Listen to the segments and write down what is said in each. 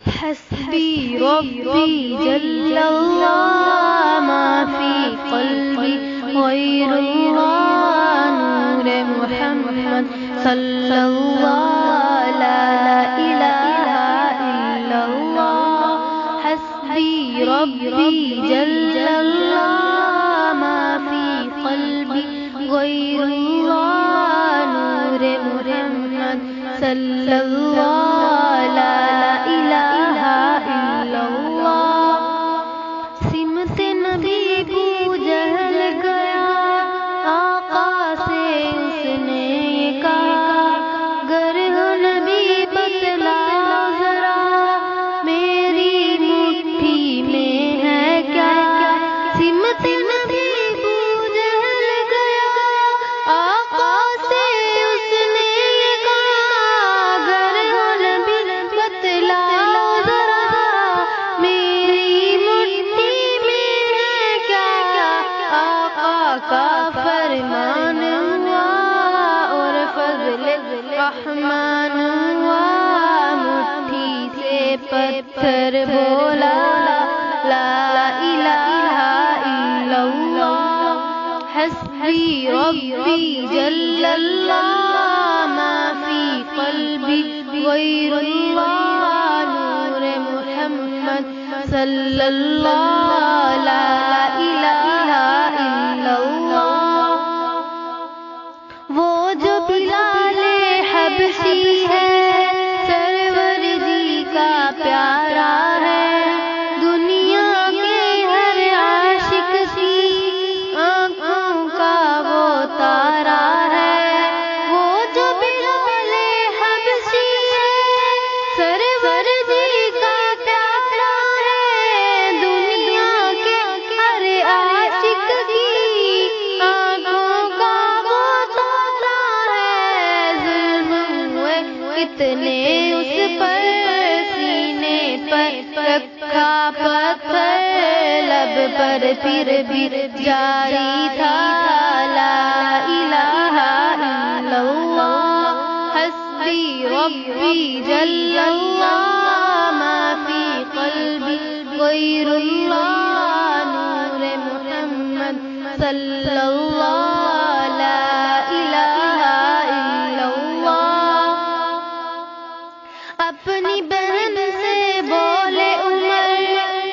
حسبي ربي جل الله ما في قلبي غير الله نور محمد صلى الله لا إله إلا الله حسبي ربي جل الله ما في قلبي غير الله نور محمد صلى الله لا إله إلا الله سمت نبی کو جہل گیا آقا سے اس نے یہ کہا گر ہو نبی بتلاؤ ذرا میری مٹھی میں ہے کیا سمت نبی کو جہل گیا آقا سے اس نے یہ کہا گر ہو نبی بتلاؤ ذرا میری مٹھی میں ہے کیا آقا کا فرمان ہوا اور فضل رحمان ہوا مٹھی سے پتھر بولا لا الہ الا اللہ حسبی ربی جل اللہ ما فی قلبی غیر اللہ نور محمد صلی اللہ لا الہ الا اللہ وہ جو بلال حبشی ہے سرور جی کا پیارا ہے دنیا کے ہر عاشق کی آنکھوں کا وہ تارا ہے وہ جو بلال حبشی ہے سرور جی کا پیارا ہے دنیا کے ہر عاشق کی آنکھوں کا وہ تارا ہے ظلم ہوئے کتنے اس پر سینے پر رکھا پتھر لب پر پھر بھی جاری تھا لا الہ الا اللہ حسبی ربی جل اللہ ما فی قلبی غیر اللہ نور محمد صلی اللہ لا الہ الا اللہ اپنی بہن سے بولے عمر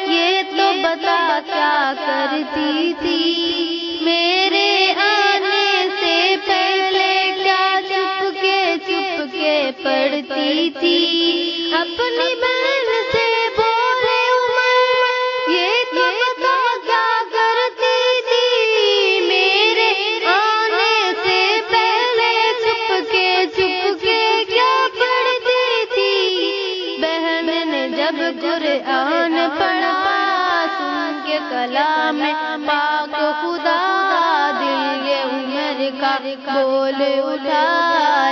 یہ تو بتا کیا کرتی تھی میرے آنے سے پہلے کیا چپ کے پڑھتی تھی اپنی بہن سے بولے عمر یہ تو بتا کیا کرتی تھی میرے آنے سے پہلے چپ کے کیا پڑھتی تھی بہن نے جب قرآن پڑھا سن کے کلام پاک خدا دل یہ عمر کا بول اٹھا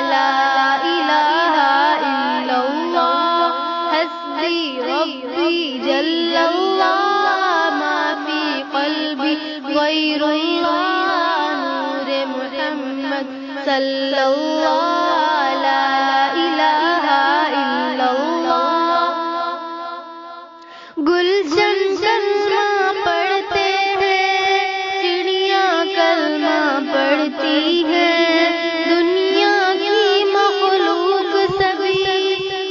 لا الہ الا اللہ حسبی ربی جل اللہ ما فی قلبی غیر اللہ نور محمد صلی اللہ لا الہ الا اللہ گلشن کلمہ پڑھتے ہیں چڑیاں کلمہ پڑھتی ہیں دنیا کی مخلوق سبھی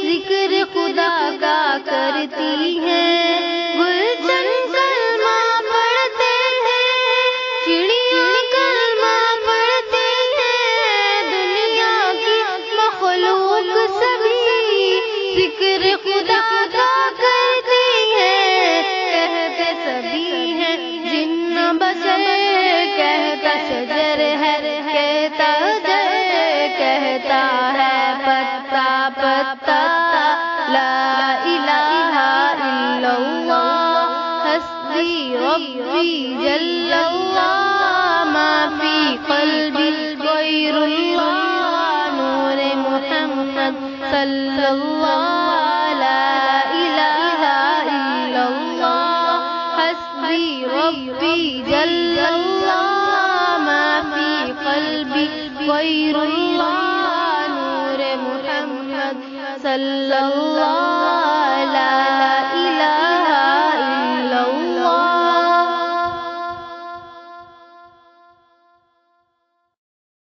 ذکر خدا کا کرتی ہیں گلشن کلمہ پڑھتے ہیں چڑیاں کلمہ پڑھتی ہیں دنیا کی مخلوق سبھی ذکر خدا کا کرتی ہیں کہتے سبھی ہیں جن بشر کہتا شجر ہے کہتا جر کہتا ہے پتا پتا لا الہ الا اللہ حسبی ربی جل اللہ ما فی قلبی غیر اللہ نور محمد صلی اللہ لا الہ الا اللہ حسبی ربی جل اللہ ما فی قلبی غیر اللہ نور محمد صلی اللہ